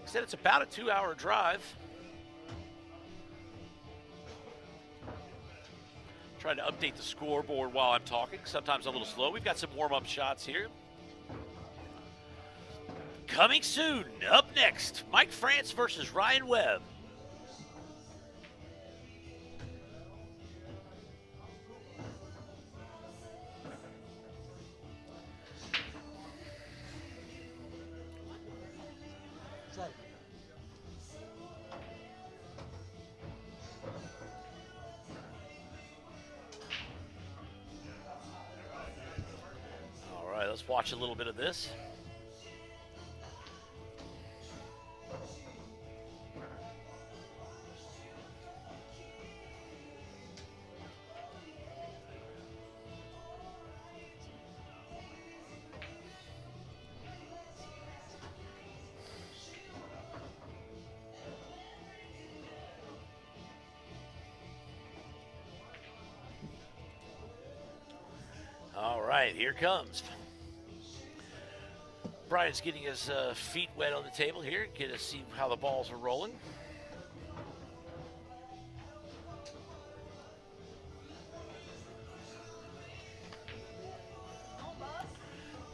Said it's about a 2-hour drive. Trying to update the scoreboard while I'm talking. Sometimes a little slow. We've got some warm-up shots here. Coming soon. Up next, Mike Frantz versus Ryan Webb. All right, let's watch a little bit of this. All right, here comes. Brian's getting his feet wet on the table here. Get to see how the balls are rolling.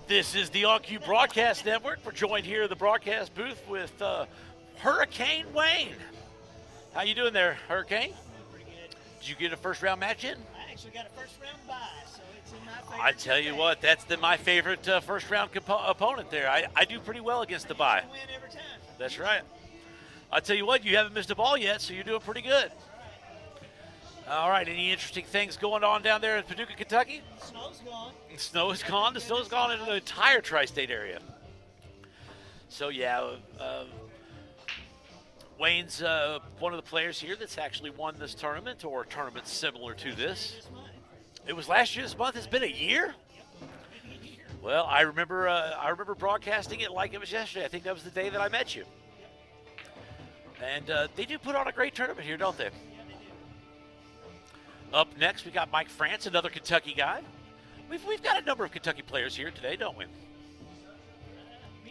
This is the OnCue Broadcast Network. We're joined here in the broadcast booth with Hurricane Wayne. How you doing there, Hurricane? Pretty good. Did you get a first-round match in? I actually got a first round bye, so it's in my favor. I tell you what, that's my favorite first-round opponent there. I do pretty well against the bye. Win every time. That's right. I tell you what, you haven't missed a ball yet, so you're doing pretty good. All right, any interesting things going on down there in Paducah, Kentucky? Snow's gone. The snow is gone. The snow is gone into the entire tri-state area. So, yeah, Wayne's one of the players here that's actually won this tournament or tournaments similar to this. This month. It was last year this month. It's been a year? Well, I remember broadcasting it like it was yesterday. I think that was the day that I met you. And they do put on a great tournament here, don't they? Yeah, they do. Up next, we got Mike Frantz, another Kentucky guy. We've got a number of Kentucky players here today, don't we? Me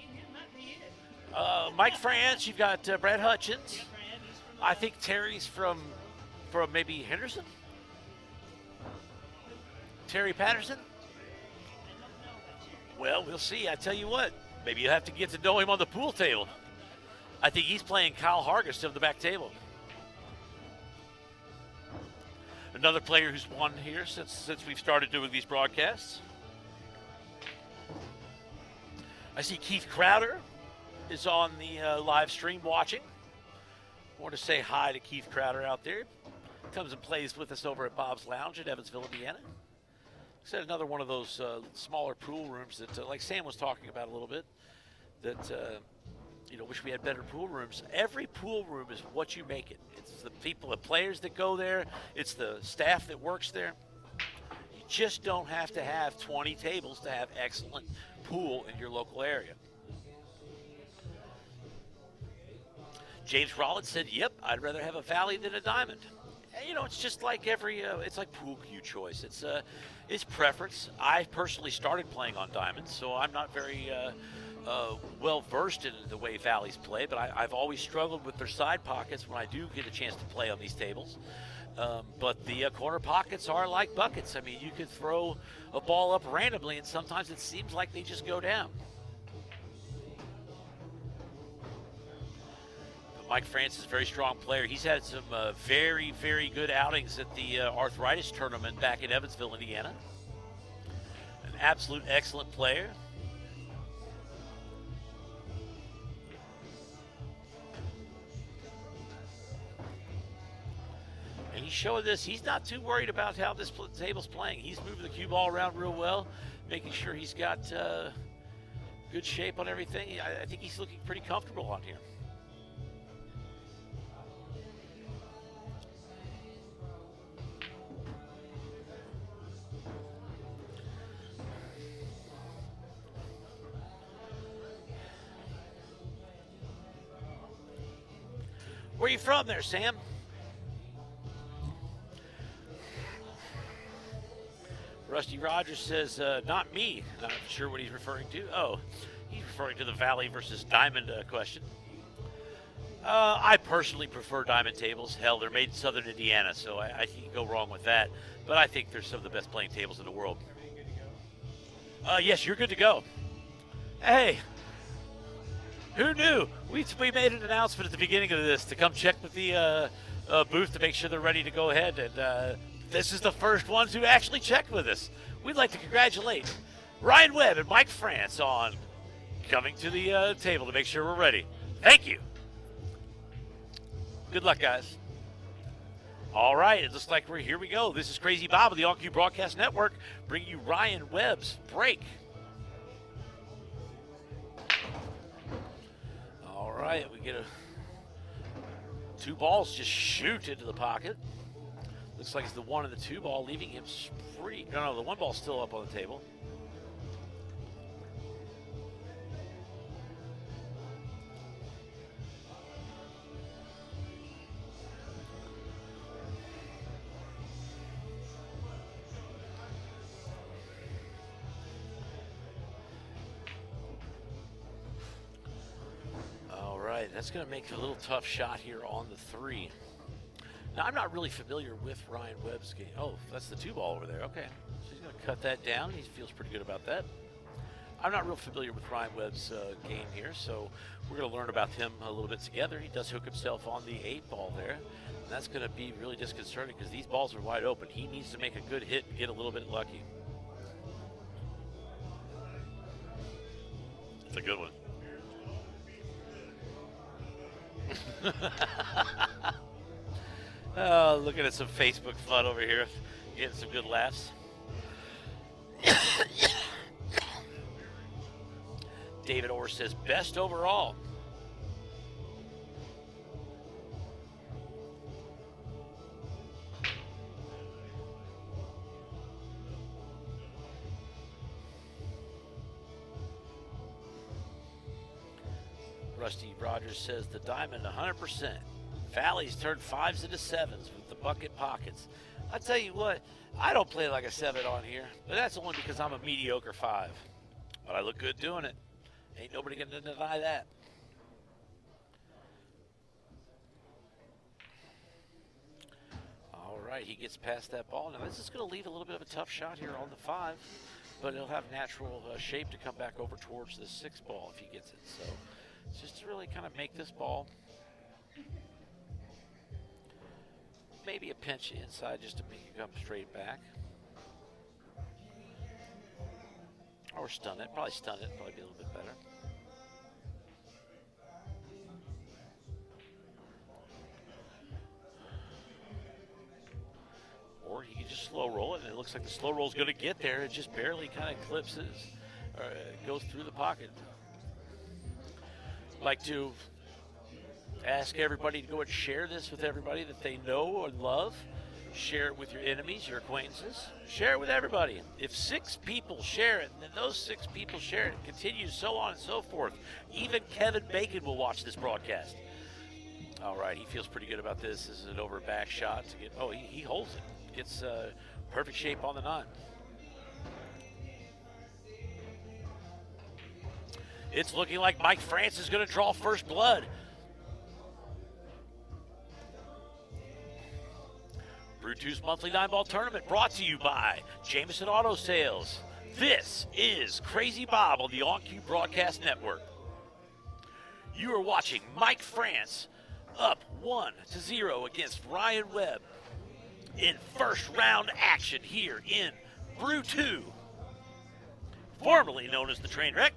and him might be it. Mike Frantz, you've got Brad Hutchins. Yeah, Brad, he's from I think Terry's from maybe Henderson. Terry Patterson. I don't know about Jerry. Well, we'll see. I tell you what, maybe you'll have to get to know him on the pool table. I think he's playing Kyle Hargis of the back table. Another player who's won here since we've started doing these broadcasts. I see Keith Crowder is on the live stream watching. I want to say hi to Keith Crowder out there. Comes and plays with us over at Bob's Lounge in Evansville, Indiana. Said another one of those smaller pool rooms that, like Sam was talking about a little bit, that wish we had better pool rooms. Every pool room is what you make it. It's the people, the players that go there. It's the staff that works there. You just don't have to have 20 tables to have excellent pool in your local area. James Rollins said, "Yep, I'd rather have a valley than a diamond." And, it's just like it's like pool cue choice. It's preference. I personally started playing on diamonds, so I'm not very well versed in the way valleys play, but I've always struggled with their side pockets when I do get a chance to play on these tables. But the corner pockets are like buckets. I mean, you can throw a ball up randomly, and sometimes it seems like they just go down. But Mike Frantz is a very strong player. He's had some very, very good outings at the arthritis tournament back in Evansville, Indiana. An absolute excellent player. And he's showing this. He's not too worried about how this table's playing. He's moving the cue ball around real well, making sure he's got good shape on everything. I think he's looking pretty comfortable on here. Where are you from there, Sam? Rusty Rogers says, not me. Not sure what he's referring to. Oh, he's referring to the Valley versus Diamond question. I personally prefer diamond tables. Hell, they're made in southern Indiana, so I can't go wrong with that. But I think they're some of the best playing tables in the world. Yes, you're good to go. Hey, who knew? We made an announcement at the beginning of this to come check with the booth to make sure they're ready to go ahead. And this is the first ones who actually checked with us. We'd like to congratulate Ryan Webb and Mike Frantz on coming to the table to make sure we're ready. Thank you. Good luck, guys. All right, it looks like here we go. This is Crazy Bob of the On-Q Broadcast Network, bringing you Ryan Webb's break. All right, we get two balls just shoot into the pocket. Looks like it's the 1 and the 2 ball, leaving him free. No, the 1 ball's still up on the table. That's going to make it a little tough shot here on the 3. Now, I'm not really familiar with Ryan Webb's game. Oh, that's the 2 ball over there. Okay. So he's going to cut that down. He feels pretty good about that. I'm not real familiar with Ryan Webb's game here, so we're going to learn about him a little bit together. He does hook himself on the 8 ball there. And that's going to be really disconcerting because these balls are wide open. He needs to make a good hit and get a little bit lucky. It's a good one. Oh, looking at some Facebook fun over here, getting some good laughs. David Orr says best overall. Rusty Rogers says the diamond 100%. Valleys turned 5s into 7s with the bucket pockets. I tell you what, I don't play like a 7 on here, but that's only because I'm a mediocre 5. But I look good doing it. Ain't nobody gonna deny that. All right, he gets past that ball. Now this is gonna leave a little bit of a tough shot here on the 5, but it'll have natural shape to come back over towards the 6 ball if he gets it. So just to really kind of make this ball maybe a pinch inside just to make it come straight back. Or stun it. Probably stun it. Probably be a little bit better. Or he can just slow roll it, and it looks like the slow roll is going to get there. It just barely kind of clips or goes through the pocket. I'd like to ask everybody to go and share this with everybody that they know and love. Share it with your enemies, your acquaintances. Share it with everybody. If 6 people share it, and then those 6 people share it, continues so on and so forth. Even Kevin Bacon will watch this broadcast. All right, he feels pretty good about this. This is an over back shot to get. Oh, he holds it. Gets perfect shape on the 9. It's looking like Mike Frantz is going to draw first blood. Brew 2's monthly 9-ball tournament brought to you by Jameson Auto Sales. This is Crazy Bob on the On-Q Broadcast Network. You are watching Mike Frantz up 1-0 against Ryan Webb in first round action here in Brew 2, formerly known as the Trainwreck.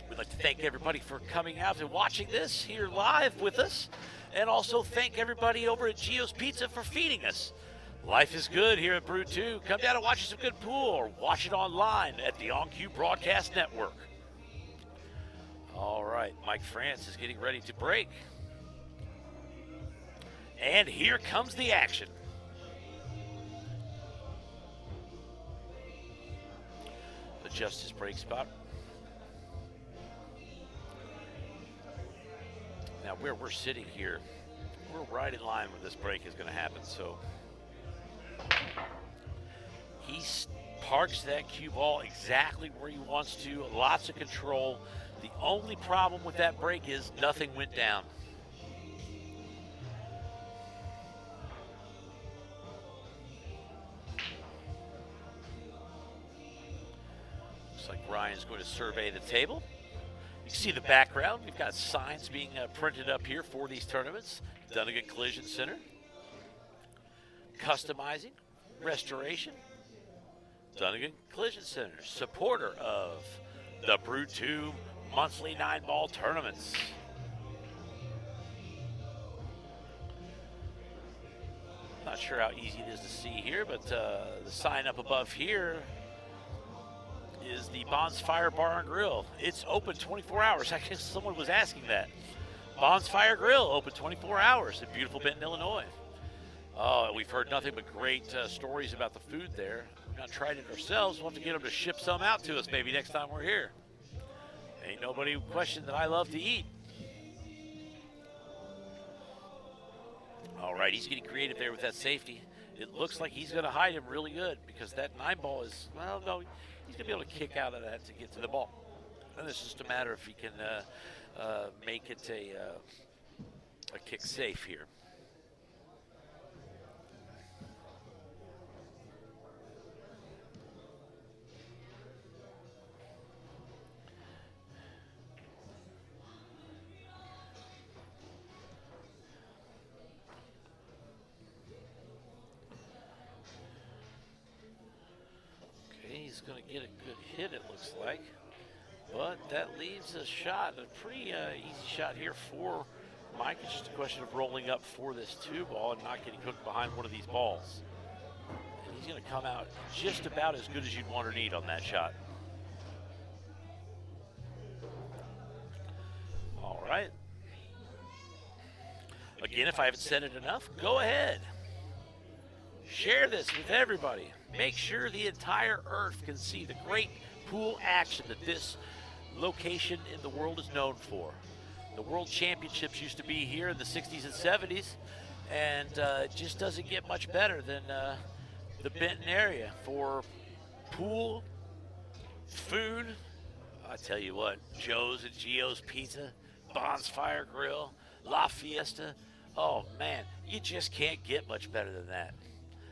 We'd like to thank everybody for coming out and watching this here live with us, and also thank everybody over at Gio's Pizza for feeding us. Life is good here at Brew 2. Come down and watch some good pool, or watch it online at the On-Q Broadcast Network. All right, Mike Frantz is getting ready to break. And here comes the action. Adjust his break spot. Now, where we're sitting here, we're right in line where this break is going to happen. So he Parks that cue ball exactly where he wants to. Lots of control. The only problem with that break is nothing went down. Looks like Ryan's going to survey the table. You can see the background. We've got signs being printed up here for these tournaments. Dunnigan Collision Center. Customizing, restoration. Dunnigan Collision Center, supporter of the Brew 2 monthly 9-ball tournaments. Not sure how easy it is to see here, but the sign up above here is the Bonfire Bar and Grill. It's open 24 hours. I guess someone was asking that. Bonfire Grill, open 24 hours in beautiful Benton, Illinois. Oh, we've heard nothing but great stories about the food there. We've not tried it ourselves. We'll have to get them to ship some out to us maybe next time we're here. Ain't nobody questioned that I love to eat. All right, he's getting creative there with that safety. It looks like he's going to hide him really good because that 9-ball is, well, no, he's going to be able to kick out of that to get to the ball. And it's just a matter if he can make it a kick safe here. He's going to get a good hit, it looks like. But that leaves a shot, a pretty easy shot here for Mike. It's just a question of rolling up for this 2-ball and not getting hooked behind one of these balls. And he's going to come out just about as good as you'd want or need on that shot. All right. Again, if I haven't said it enough, go ahead. Share this with everybody. Make sure the entire earth can see the great pool action that this location in the world is known for. The World Championships used to be here in the 60s and 70s, and it just doesn't get much better than the Benton area for pool, food. I tell you what, Joe's and Gio's Pizza, Bonfire Grill, La Fiesta. Oh man, you just can't get much better than that.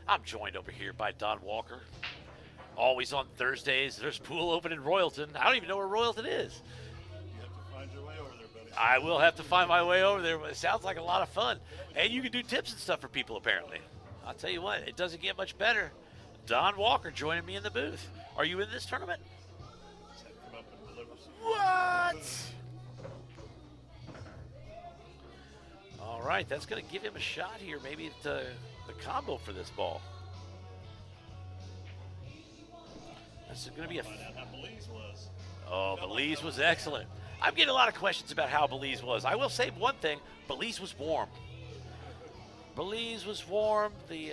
I'm joined over here by Don Walker. Always on Thursdays, there's pool open in Royalton. I don't even know where Royalton is. You have to find your way over there, buddy. I will have to find my way over there. It sounds like a lot of fun. And you can do tips and stuff for people, apparently. I'll tell you what, it doesn't get much better. Don Walker joining me in the booth. Are you in this tournament? Just had to come up and deliver some. What? All right, that's going to give him a shot here, maybe at the combo for this ball. That's going to be a. Find out how Belize was. Oh, Belize was excellent. I'm getting a lot of questions about how Belize was. I will say one thing: Belize was warm. Belize was warm. The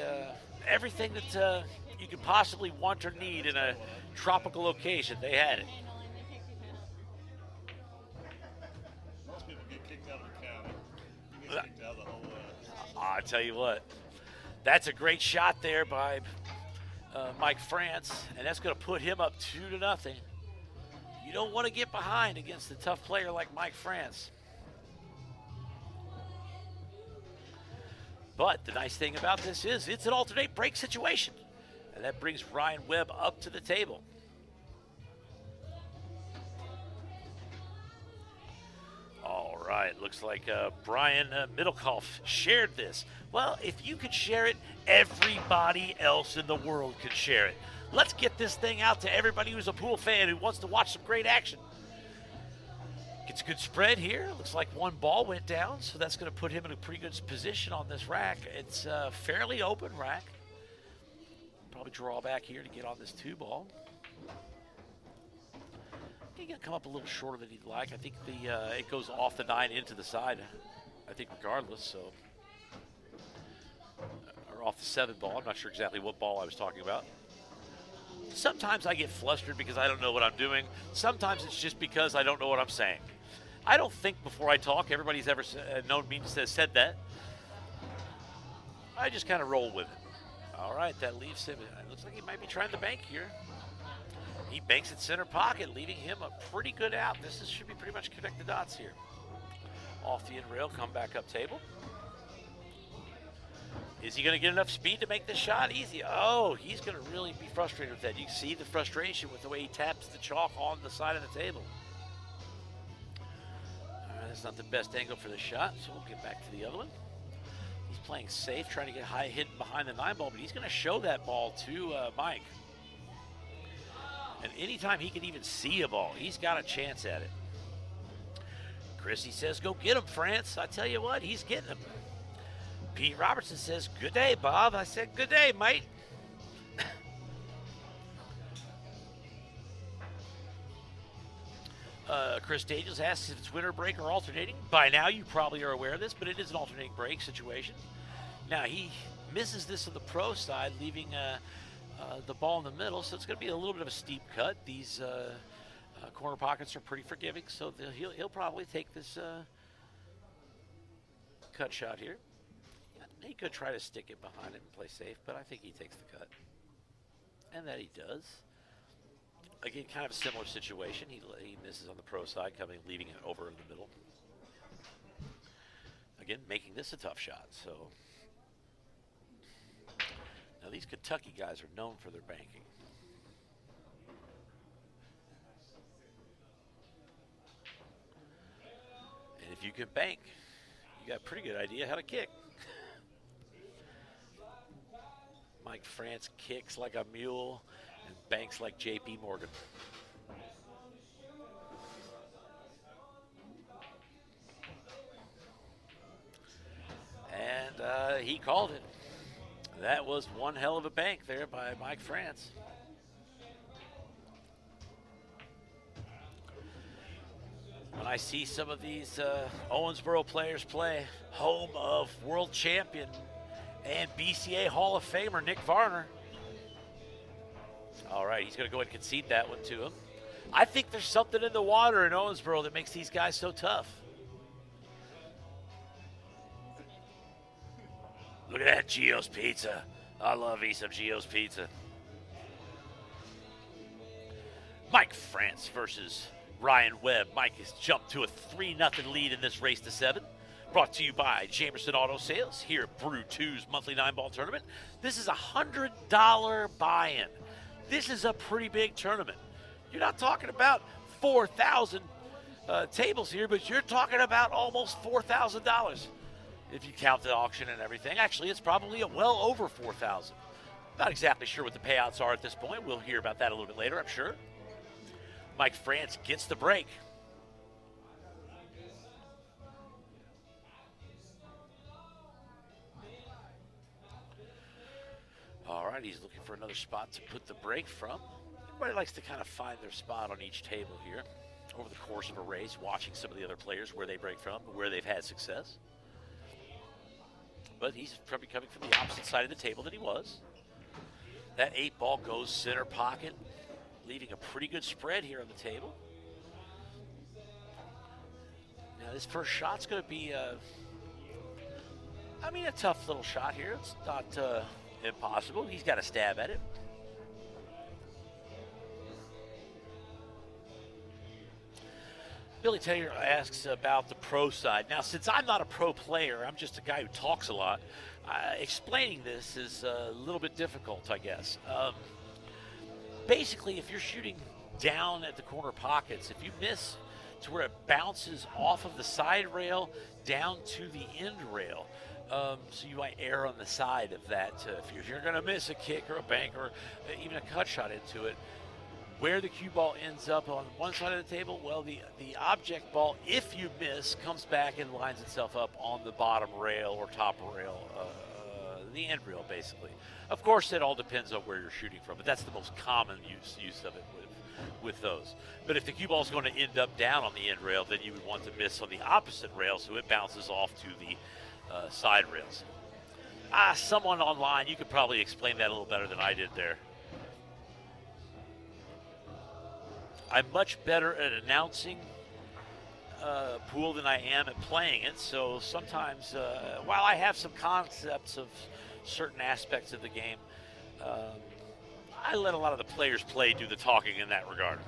everything that you could possibly want or need in a tropical location, they had it. Most people get kicked out of the county. You get kicked out of the whole. I tell you what, that's a great shot there by Mike Frantz, and that's going to put him up 2-0. You don't want to get behind against a tough player like Mike Frantz. But the nice thing about this is it's an alternate break situation, and that brings Ryan Webb up to the table. All right, looks like Brian Middlecoff shared this. Well, if you could share it, everybody else in the world could share it. Let's get this thing out to everybody who's a pool fan who wants to watch some great action. Gets a good spread here. Looks like one ball went down, so that's going to put him in a pretty good position on this rack. It's a fairly open rack. Probably draw back here to get on this 2-ball. He's going to come up a little shorter than he'd like. I think it goes off the 9 into the side, I think, regardless. So, or off the 7-ball. I'm not sure exactly what ball I was talking about. Sometimes I get flustered because I don't know what I'm doing. Sometimes it's just because I don't know what I'm saying. I don't think before I talk. Everybody's ever known me to said that. I just kind of roll with it. All right, that leaves him. It looks like he might be trying to bank here. He banks at center pocket, leaving him a pretty good out. Should be pretty much connect the dots here. Off the end rail, come back up table. Is he going to get enough speed to make this shot? Easy. Oh, he's going to really be frustrated with that. You can see the frustration with the way he taps the chalk on the side of the table. All right, that's not the best angle for the shot, so we'll get back to the other one. He's playing safe, trying to get high hidden behind the 9-ball, but he's going to show that ball to Mike. And anytime he can even see a ball, he's got a chance at it. Chrissy says, go get him, Frantz. I tell you what, he's getting him. Pete Robertson says, good day, Bob. I said, good day, mate. Chris Daniels asks if it's winter break or alternating. By now, you probably are aware of this, but it is an alternating break situation. Now, he misses this on the pro side, leaving the ball in the middle, so it's going to be a little bit of a steep cut. These corner pockets are pretty forgiving, so he'll probably take this cut shot here. He could try to stick it behind it and play safe, but I think he takes the cut. And that he does. Again, kind of a similar situation. He misses on the pro side, leaving it over in the middle. Again, making this a tough shot. So now these Kentucky guys are known for their banking. And if you can bank, you got a pretty good idea how to kick. Mike Frantz kicks like a mule and banks like J.P. Morgan. And he called it. That was one hell of a bank there by Mike Frantz. When I see some of these Owensboro players play, home of world champion and BCA Hall of Famer Nick Varner. All right, he's going to go ahead and concede that one to him. I think there's something in the water in Owensboro that makes these guys so tough. Look at that Gio's Pizza. I love me some Gio's Pizza. Mike Frantz versus Ryan Webb. Mike has jumped to a 3-0 lead in this race to 7. Brought to you by Jamerson Auto Sales here at Brew 2's monthly 9-ball tournament. This is a $100 buy-in. This is a pretty big tournament. You're not talking about 4,000 tables here, but you're talking about almost $4,000 if you count the auction and everything. Actually, it's probably well over 4,000. Not exactly sure what the payouts are at this point. We'll hear about that a little bit later, I'm sure. Mike Frantz gets the break. All right, he's looking for another spot to put the break from. Everybody likes to kind of find their spot on each table here over the course of a race, watching some of the other players, where they break from, where they've had success. But he's probably coming from the opposite side of the table than he was. That 8-ball goes center pocket, leaving a pretty good spread here on the table. Now this first shot's going to be, a tough little shot here. It's not impossible. He's got a stab at it. Billy Taylor asks about the pro side. Now, since I'm not a pro player, I'm just a guy who talks a lot, explaining this is a little bit difficult, I guess. Basically, if you're shooting down at the corner pockets, if you miss to where it bounces off of the side rail down to the end rail, so you might err on the side of that. If you're going to miss a kick or a bank or even a cut shot into it, where the cue ball ends up on one side of the table, well, the object ball, if you miss, comes back and lines itself up on the bottom rail or top rail, the end rail, basically. Of course, it all depends on where you're shooting from, but that's the most common use of it with those. But if the cue ball is going to end up down on the end rail, then you would want to miss on the opposite rail so it bounces off to the side rails. Someone online, you could probably explain that a little better than I did there. I'm much better at announcing pool than I am at playing it, so sometimes while I have some concepts of certain aspects of the game, I let a lot of the players play do the talking in that regard.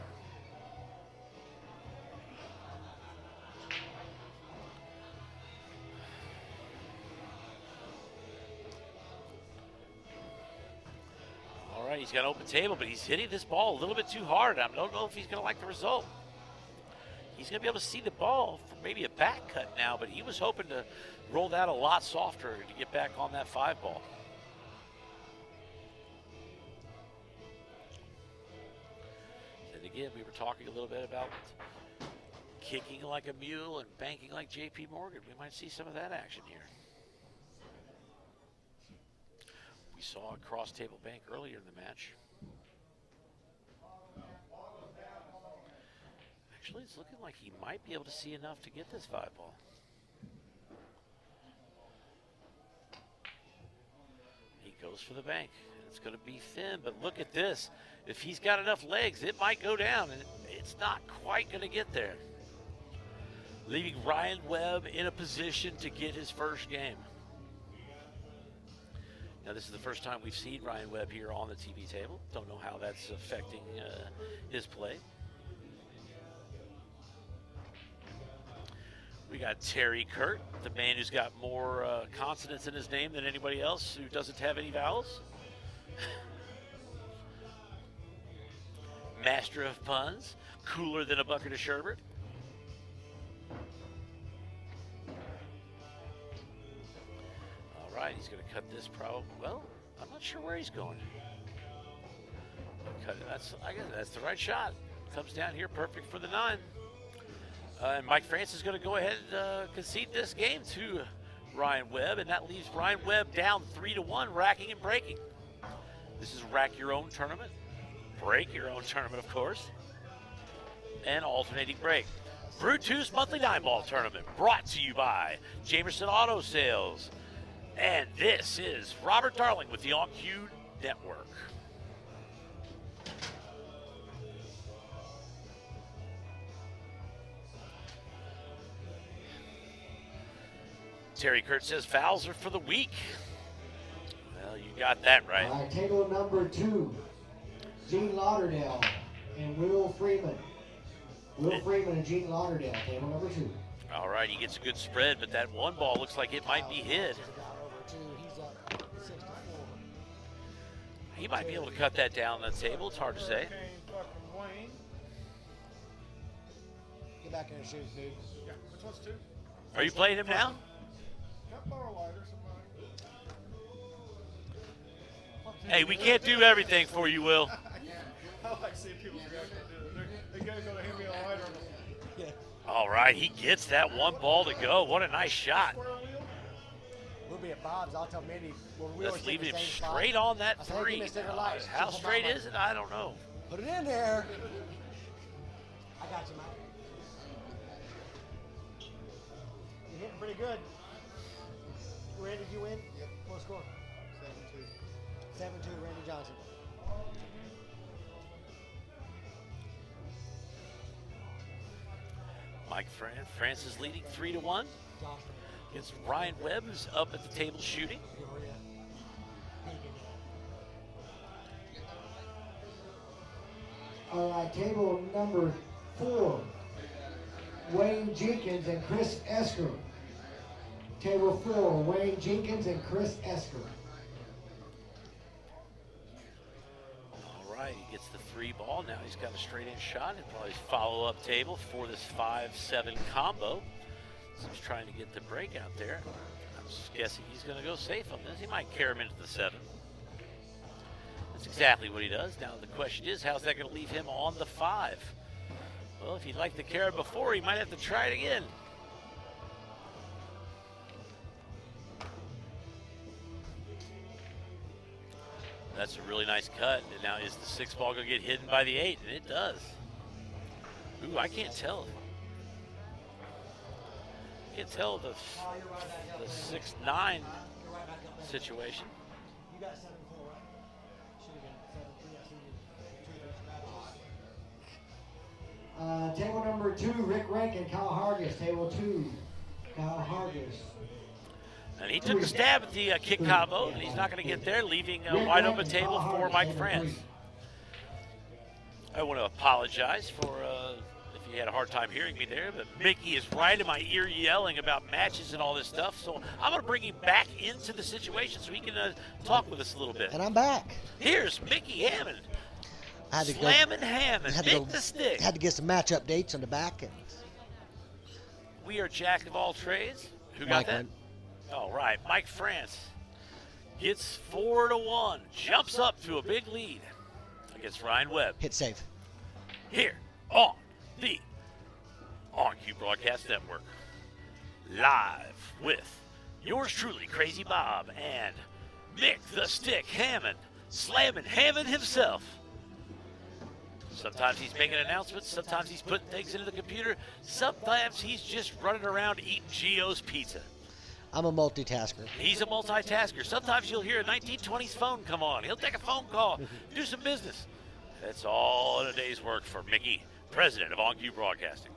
All right, he's got an open table, but he's hitting this ball a little bit too hard. I don't know if he's going to like the result. He's going to be able to see the ball for maybe a back cut now, but he was hoping to roll that a lot softer to get back on that 5 ball. And again, we were talking a little bit about kicking like a mule and banking like J.P. Morgan. We might see some of that action here. We saw a cross-table bank earlier in the match. Actually, it's looking like he might be able to see enough to get this 5 ball. He goes for the bank. It's going to be thin, but look at this. If he's got enough legs, it might go down, and it's not quite going to get there. Leaving Ryan Webb in a position to get his first game. Now, this is the first time we've seen Ryan Webb here on the TV table. Don't know how that's affecting his play. We got Terry Kurt, the man who's got more consonants in his name than anybody else who doesn't have any vowels. Master of puns, cooler than a bucket of sherbet. All right, he's going to cut this probably. Well, I'm not sure where he's going. Cut it. I guess that's the right shot. Comes down here, perfect for the 9. And Mike Frantz is going to go ahead and concede this game to Ryan Webb, and that leaves Ryan Webb down 3-1, racking and breaking. This is rack your own tournament, break your own tournament, of course, and alternating break. Brutus Monthly 9-Ball Tournament, brought to you by Jamerson Auto Sales. And this is Robert Darling with the On Cue Network. Terry Kurt says fouls are for the weak. Well, you got that right. All right, table number 2, Gene Lauderdale and Will Freeman. Will Freeman and Gene Lauderdale, table number 2. All right, he gets a good spread, but that 1 ball looks like it might be hid. He might be able to cut that down on the table. It's hard to say. Get back in and shoot, dude. Yeah, which one's 2? Are you playing him now? Hey, we can't do everything for you, Will. I like seeing people's reaction to it. They gotta go to hand me a lighter. Yeah. All right, he gets that 1 ball to go. What a nice shot. We'll be at Bob's. I'll tell Mindy. Let's leave him straight on that 3. How straight is it? I don't know. Put it in there. I got you, Mike. You're hitting pretty good. Randy, did you win? Yep. What score? 7-2. 7-2, Randy Johnson. Mike France is leading 3-1 against Ryan Webb, who's up at the table shooting. All right, table number 4, Wayne Jenkins and Chris Esker. Table 4, Wayne Jenkins and Chris Esker. All right, he gets the 3 ball. Now he's got a straight in shot and probably follow-up table for this 5-7 combo. So he's trying to get the break out there. I'm just guessing he's going to go safe on this. He might carry him into the 7. That's exactly what he does. Now the question is, how's that going to leave him on the 5? Well, if he'd like the carry before, he might have to try it again. That's a really nice cut. And now is the 6 ball going to get hidden by the 8? And it does. Ooh, I can't tell. I can't tell the 6-9 situation. You got 7-4, right? Should have been 7-3. I see you. Table number 2, Rick Rankin, Kyle Hargis. Table 2, Kyle Hargis. And he took a stab at the kick combo, and he's not going to get there, leaving a wide open table for Mike Frantz. I want to apologize for if you had a hard time hearing me there, but Mickey is right in my ear yelling about matches and all this stuff, so I'm going to bring him back into the situation so he can talk with us a little bit. And I'm back. Here's Mickey Hammond. I had to Slamming Hammond, had hit the stick. Had to get some match updates on the back. And We are jack of all trades. Who got Mike that? went. All right, Mike Frantz gets 4-1, jumps up to a big lead against Ryan Webb. Hit save. Here on the OnQ Broadcast Network, live with yours truly, Crazy Bob, and Mick the Stick Hammond, slamming Hammond himself. Sometimes he's making announcements, sometimes he's putting things into the computer, sometimes he's just running around eating Gio's pizza. I'm a multitasker. He's a multitasker. Sometimes you'll hear a 1920s phone come on. He'll take a phone call, do some business. That's all in a day's work for Mickey, president of OnQ Broadcasting.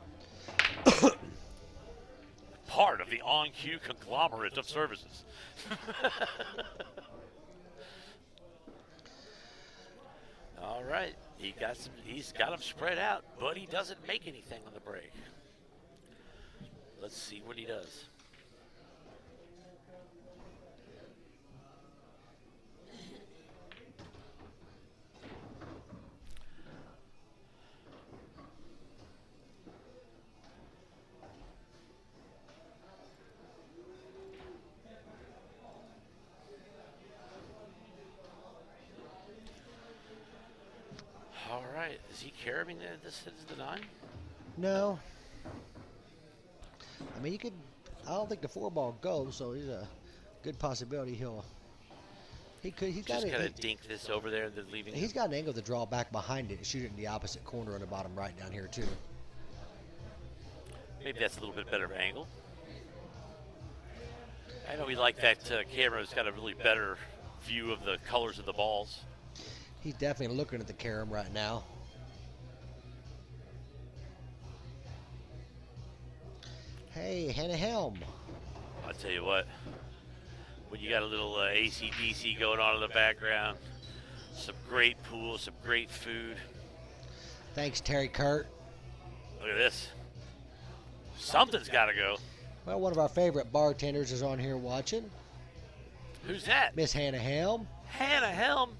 Part of the OnQ conglomerate of services. All right, he's got them spread out, but he doesn't make anything on the break. Let's see what he does. All right, is he carrying this into the 9? No. I mean, I don't think the 4-ball goes, so he's a good possibility he's got Just it. kind of dink this over there and then leaving He's it. got an angle to draw back behind it and shoot it in the opposite corner on the bottom right down here, too. Maybe that's a little bit better angle. I know we like that camera. It's got a really better view of the colors of the balls. He's definitely looking at the carom right now. Hey, Hannah Helm. I'll tell you what, when you got a little AC/DC going on in the background, some great pool, some great food. Thanks, Terry Kurt. Look at this. Something's got to go. Well, one of our favorite bartenders is on here watching. Who's that? Miss Hannah Helm. Hannah Helm.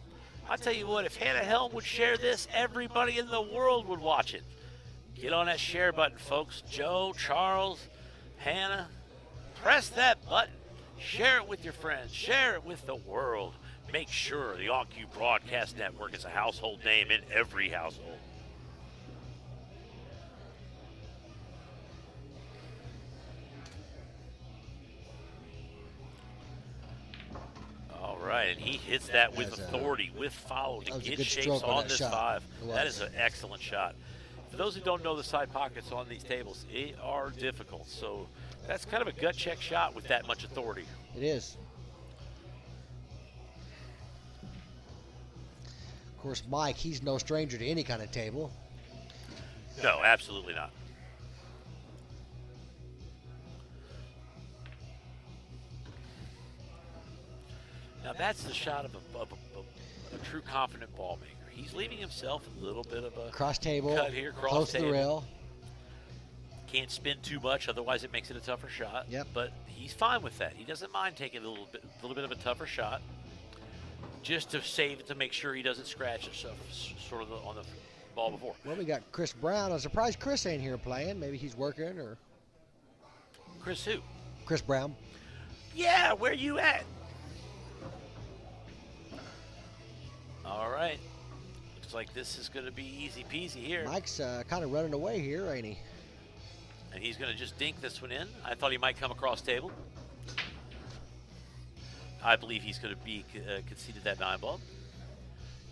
I'll tell you what, if Hannah Helm would share this, everybody in the world would watch it. Get on that share button, folks. Joe, Charles, Hannah, press that button. Share it with your friends. Share it with the world. Make sure the OnQ Broadcast Network is a household name in every household. All right, and he hits that with authority, with follow to that was a get good shapes stroke on on that this shot. 5. It was. That is an excellent shot. For those who don't know the side pockets on these tables, they are difficult. So that's kind of a gut check shot with that much authority. It is. Of course, Mike, he's no stranger to any kind of table. No, absolutely not. Now that's the shot of a true confident ball maker. He's leaving himself a little bit of a Cross table, cut here, cross close to table. the rail. Can't spin too much, otherwise it makes it a tougher shot. Yep. But he's fine with that. He doesn't mind taking a little bit of a tougher shot, just to save it, to make sure he doesn't scratch himself sort of on the ball before. Well, we got Chris Brown. I'm surprised Chris ain't here playing. Maybe he's working or Chris who? Chris Brown. Yeah, where you at? All right. Looks like this is going to be easy peasy here. Mike's kind of running away here, ain't he? And he's going to just dink this one in. I thought he might come across table. I believe he's going to be conceded that 9 ball.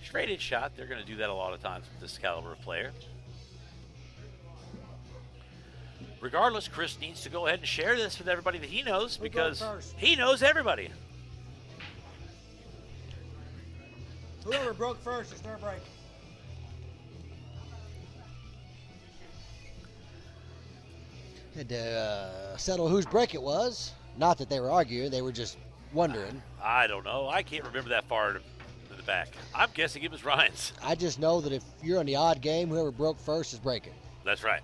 Straight in shot. They're going to do that a lot of times with this caliber of player. Regardless, Chris needs to go ahead and share this with everybody that he knows, because he knows everybody. Whoever broke first is their break. Had to settle whose break it was. Not that they were arguing, they were just wondering. I don't know. I can't remember that far to the back. I'm guessing it was Ryan's. I just know that if you're on the odd game, whoever broke first is breaking. That's right.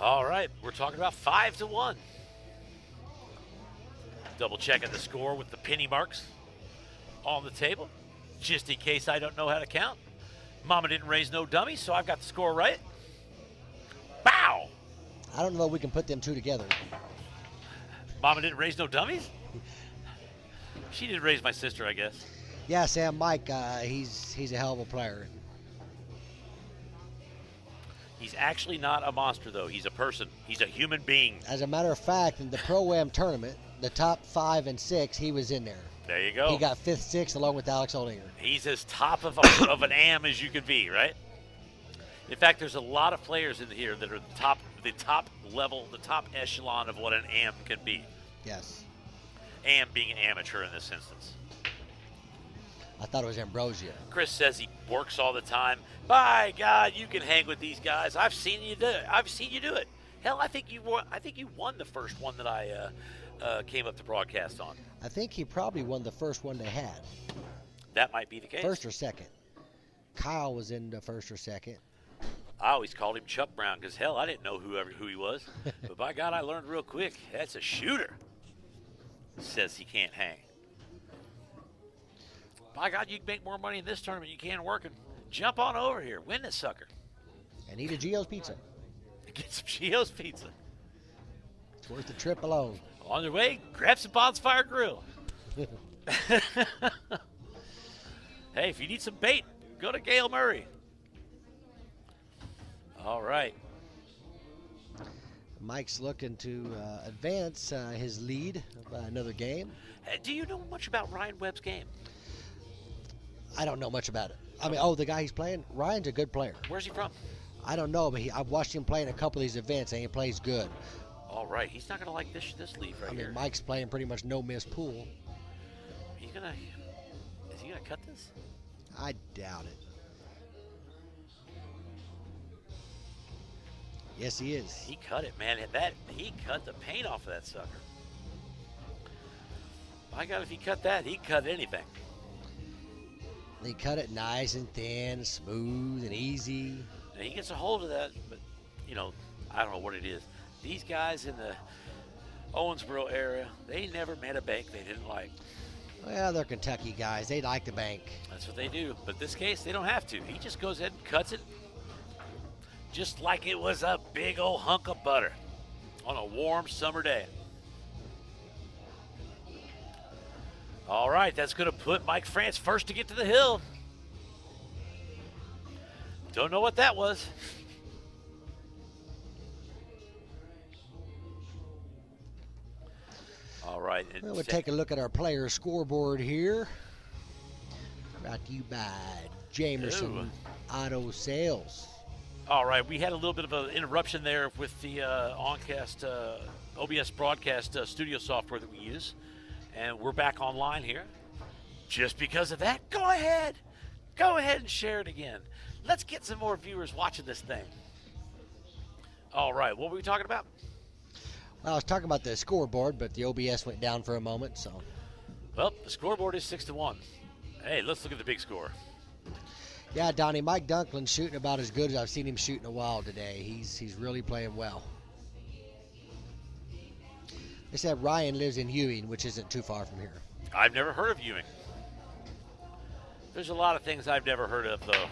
All right, we're talking about 5-1. Double checking the score with the penny marks on the table, just in case I don't know how to count. Mama didn't raise no dummies, so I've got the score right. Bow! I don't know if we can put them two together. Mama didn't raise no dummies? She did raise my sister, I guess. Yeah, Sam, Mike, he's a hell of a player. He's actually not a monster, though. He's a person. He's a human being. As a matter of fact, in the Pro-Am tournament, the top 5 and 6, he was in there. There you go. He got 5th, 6th, along with Alex Oldinger. He's as top of an am as you can be, right? In fact, there's a lot of players in here that are the top level, the top echelon of what an am can be. Yes. Am being an amateur in this instance. I thought it was Ambrosia. Chris says he works all the time. By God, you can hang with these guys. I've seen you do it. Hell, I think you won the first one that I came up to broadcast on. I think he probably won the first one they had. That might be the case. First or second. Kyle was in the first or second. I always called him Chuck Brown because, hell, I didn't know who he was. But by God, I learned real quick. That's a shooter. Says he can't hang. By God, you can make more money in this tournament than you can working. Jump on over here. Win this sucker. And eat a Gio's pizza. Get some Gio's pizza. It's worth the trip alone. On your way, grab some Bonfire Grill. Hey, if you need some bait, go to Gail Murray. All right. Mike's looking to advance his lead by another game. Hey, do you know much about Ryan Webb's game? I don't know much about it. I mean, the guy he's playing, Ryan's a good player. Where's he from? I don't know, but I've watched him play in a couple of these events, and he plays good. All right, he's not going to like this leave right here. I mean, Mike's playing pretty much no-miss pool. Is he going to cut this? I doubt it. Yes, he is. He cut it, man. He cut the paint off of that sucker. My God, if he cut that, he'd cut anything. He cut it nice and thin, smooth and easy. Now, he gets a hold of that, but, I don't know what it is. These guys in the Owensboro area, they never met a bank they didn't like. Well, they're Kentucky guys. They like the bank. That's what they do. But this case, they don't have to. He just goes ahead and cuts it just like it was a big old hunk of butter on a warm summer day. All right, that's going to put Mike Frantz first to get to the hill. Don't know what that was. All right. Well, we'll take a look at our player scoreboard here. Brought to you by Jamerson Auto Sales. All right, we had a little bit of an interruption there with the OBS broadcast studio software that we use. And we're back online here. Just because of that, go ahead and share it again. Let's get some more viewers watching this thing. All right, what were we talking about? Well, I was talking about the scoreboard, but the OBS went down for a moment, so. Well, the scoreboard is 6-1. Hey, let's look at the big score. Yeah, Donnie, Mike Dunklin's shooting about as good as I've seen him shoot in a while today. He's really playing well. They said Ryan lives in Ewing, which isn't too far from here. I've never heard of Ewing. There's a lot of things I've never heard of, though.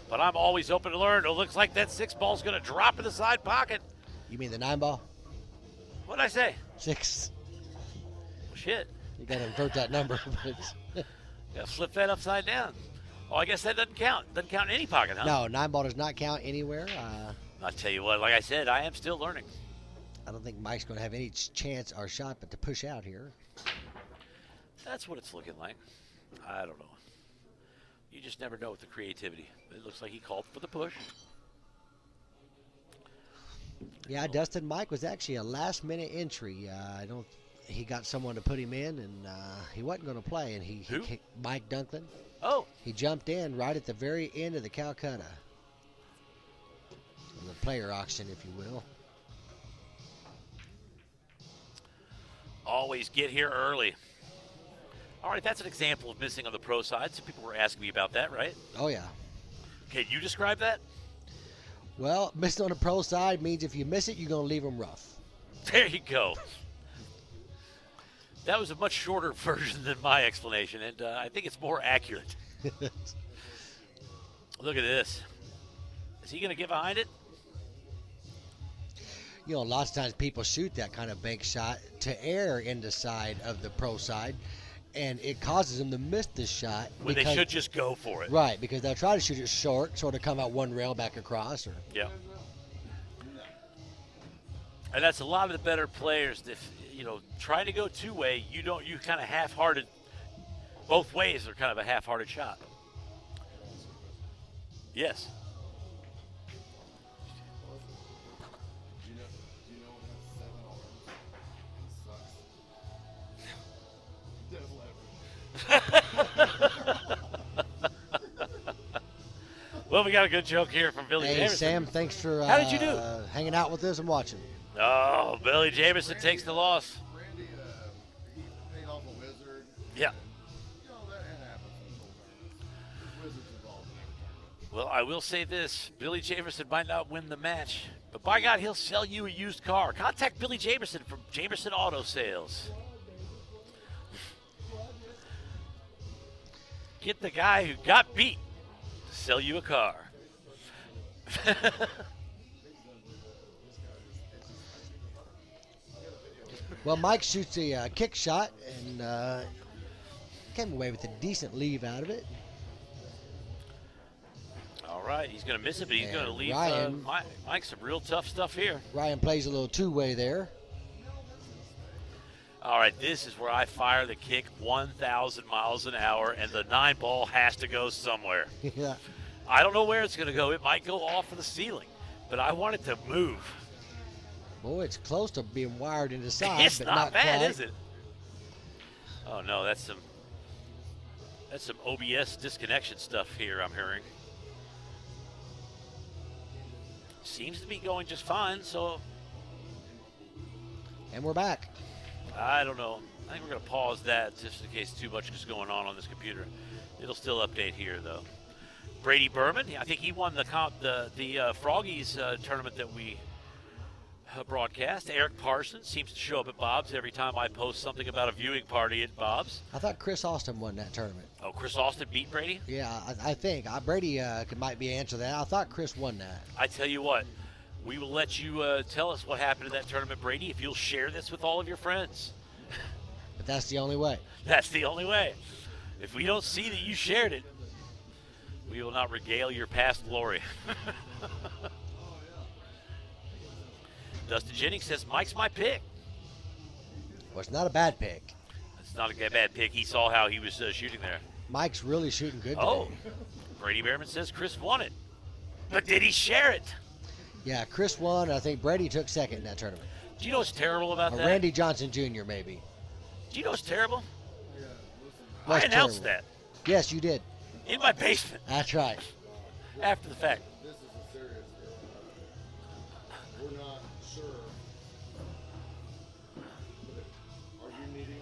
But I'm always open to learn. It looks like that 6 ball's going to drop in the side pocket. You mean the 9 ball? What'd I say? 6. Shit. You got to invert that number. Got to flip that upside down. Oh, I guess that doesn't count. Doesn't count in any pocket, huh? No, 9 ball does not count anywhere. I'll tell you what, like I said, I am still learning. I don't think Mike's going to have any chance or shot but to push out here. That's what it's looking like. I don't know. You just never know with the creativity. It looks like he called for the push. Yeah, Dustin, Mike was actually a last-minute entry. He got someone to put him in, and he wasn't going to play. And Who? Mike Dunklin. Oh. He jumped in right at the very end of the Calcutta. The player auction, if you will. Always get here early. All right, that's an example of missing on the pro side. Some people were asking me about that, right? Oh, yeah. Can you describe that? Well, missing on the pro side means if you miss it, you're going to leave them rough. There you go. That was a much shorter version than my explanation, and I think it's more accurate. Look at this. Is he going to get behind it? You know, lots of times people shoot that kind of bank shot to air in the side of the pro side, and it causes them to miss the shot. When they should just go for it. Right, because they'll try to shoot it short, sort of come out one rail back across. Yeah. And that's a lot of the better players. If trying to go two-way, you kind of half-hearted. Both ways are kind of a half-hearted shot. Yes. Well, we got a good joke here from Billy Hey, Jameson. Sam, thanks for How did you do? Hanging out with us and watching. Oh, Billy Jameson takes the loss. Randy, he paid off a wizard. Yeah. You know, that happens in the tournament. There's wizards involved in every tournament. Well, I will say this. Billy Jameson might not win the match, but by God, he'll sell you a used car. Contact Billy Jameson from Jameson Auto Sales. Get the guy who got beat to sell you a car. Well, Mike shoots a kick shot and came away with a decent leave out of it. All right, he's going to miss it, but he's going to And leave Ryan- Mike some real tough stuff here. Ryan plays a little two-way there. All right, this is where I fire the kick 1,000 miles an hour, and the 9-ball has to go somewhere. Yeah. I don't know where it's going to go. It might go off of the ceiling, but I want it to move. Boy, it's close to being wired into side, It's but not bad, quite. is it? Oh no, that's some OBS disconnection stuff here. I'm hearing. Seems to be going just fine. So And we're back. I don't know. I think we're going to pause that just in case too much is going on this computer. It'll still update here though. Brady Berman, I think he won the Froggies tournament that we broadcast. Eric Parsons seems to show up at Bob's every time I post something about a viewing party at Bob's. I thought Chris Austin won that tournament. Oh, Chris Austin beat Brady? Yeah, I think. Brady might be answer that. I thought Chris won that. I tell you what, we will let you tell us what happened in that tournament, Brady, if you'll share this with all of your friends. But that's the only way. That's the only way. If we don't see that you shared it, we will not regale your past glory. Dustin Jennings says, Mike's my pick. Well, it's not a bad pick. It's not a bad pick. He saw how he was shooting there. Mike's really shooting good today. Oh, Brady Behrman says Chris won it. But did he share it? Yeah, Chris won. I think Brady took second in that tournament. Do you know what's terrible about Or that? Randy Johnson Jr. maybe. Do you know what's terrible? What's I announced terrible? that Yes, you did. in my basement That's right. after the fact. This is a serious deal. We're not sure. Are you needing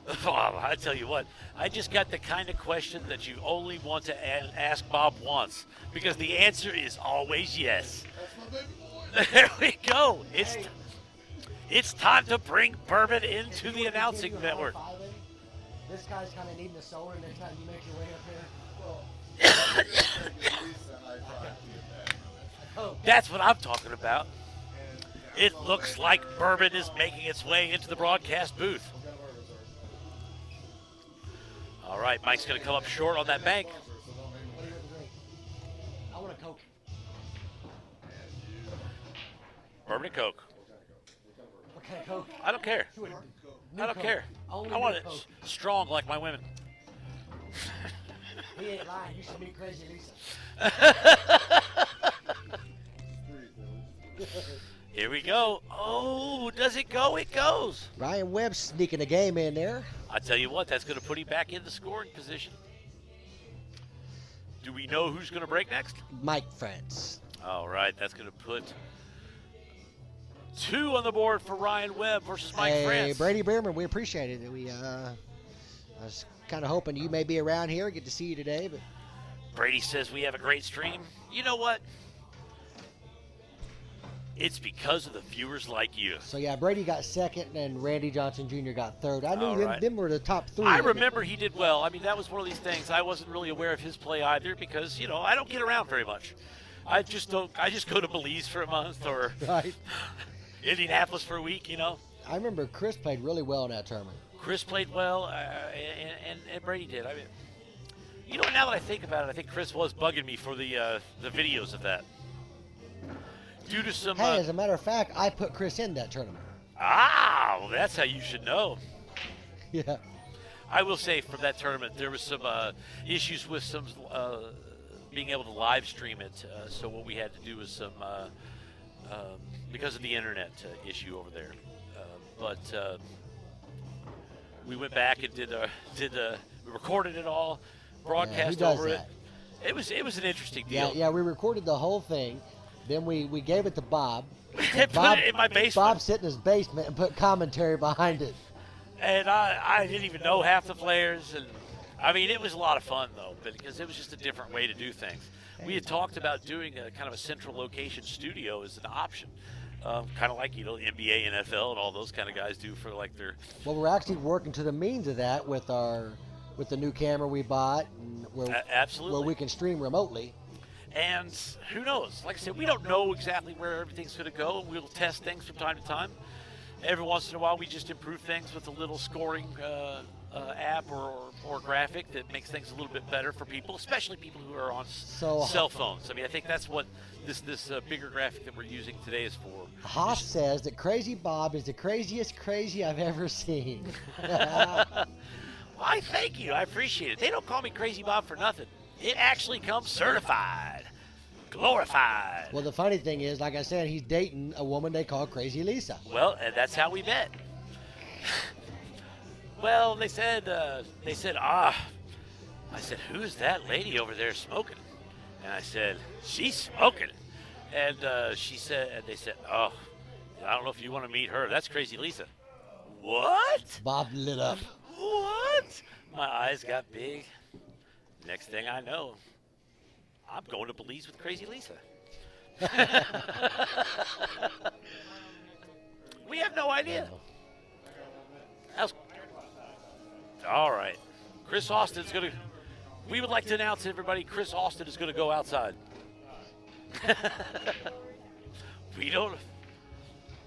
bourbon? Bob, I tell you what, I just got the kind of question that you only want to ask Bob once, because the answer is always yes. That's my baby boy. There we go. It's time to bring bourbon into the announcing network. This guy's kind of needing a solar next time you make your way up here. That's what I'm talking about. It looks like bourbon is making its way into the broadcast booth. All right, Mike's going to come up short on that bank. I want a Coke. Bourbon and Coke. What kind of Coke? I don't care. I don't care. I want it strong like my women. He ain't lying. You should meet Crazy Lisa. Here we go. Oh, does it go? It goes. Ryan Webb sneaking a game in there. I tell you what, that's going to put him back in the scoring position. Do we know who's going to break next? Mike Frantz. All right, that's going to put 2 on the board for Ryan Webb versus Mike Hey, France. Brady Behrman, we appreciate it. I was kind of hoping you may be around here, get to see you today, but Brady says we have a great stream. You know what? It's because of the viewers like you. so yeah, Brady got second and Randy Johnson Jr. got third. I knew All them, right. them were the top 3. I remember he did well. I mean, that was one of these things. I wasn't really aware of his play either because, you know, I don't get around very much. I just go to Belize for a month or Right. Indianapolis for a week, you know. I remember Chris played really well in that tournament. Chris played well, and Brady did. I mean, you know, now that I think about it, I think Chris was bugging me for the videos of that. Due to some. Hey, as a matter of fact, I put Chris in that tournament. Well, that's how you should know. Yeah. I will say from that tournament, there was some issues with some being able to live stream it. So what we had to do was some because of the internet issue over there. But we went back and we recorded it all, broadcast who does over that? it. It was an interesting deal. Yeah, we recorded the whole thing. Then we gave it to Bob. Put it in my basement. Bob sit in his basement and put commentary behind it. And I didn't even know half the players. And I mean, it was a lot of fun, though, because it was just a different way to do things. We had talked about doing a kind of a central location studio as an option. Kind of like, you know, NBA, NFL, and all those kind of guys do for like their. Well, we're actually working to the means of that with the new camera we bought, and Absolutely. where we can stream remotely. And who knows? Like I said, we don't know exactly where everything's going to go, and we'll test things from time to time. Every once in a while, we just improve things with a little scoring app or graphic that makes things a little bit better for people, especially people who are on cell phones. I mean, I think that's what this bigger graphic that we're using today is for. Haas says that Crazy Bob is the craziest crazy I've ever seen. Why, thank you. I appreciate it. They don't call me Crazy Bob for nothing. It actually comes certified, glorified. Well, the funny thing is, like I said, he's dating a woman they call Crazy Lisa. Well, and that's how we met. Well, they said, I said, who's that lady over there smoking? And I said, she's smoking. And they said, oh, I don't know if you want to meet her. That's Crazy Lisa. What? Bob lit up. What? My eyes got big. Next thing I know, I'm going to Belize with Crazy Lisa. We have no idea. All right. Chris Austin's going to... We would like to announce to everybody Chris Austin is going to go outside. We don't...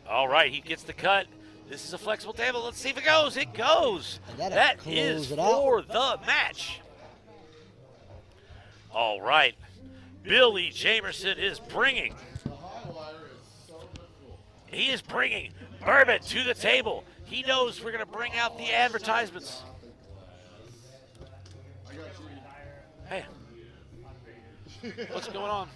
All right, he gets the cut. This is a flexible table. Let's see if it goes. It goes. That is for the match. All right. Billy Jamerson is bringing. He is bringing bourbon to the table. He knows we're going to bring out the advertisements. Hey. What's going on?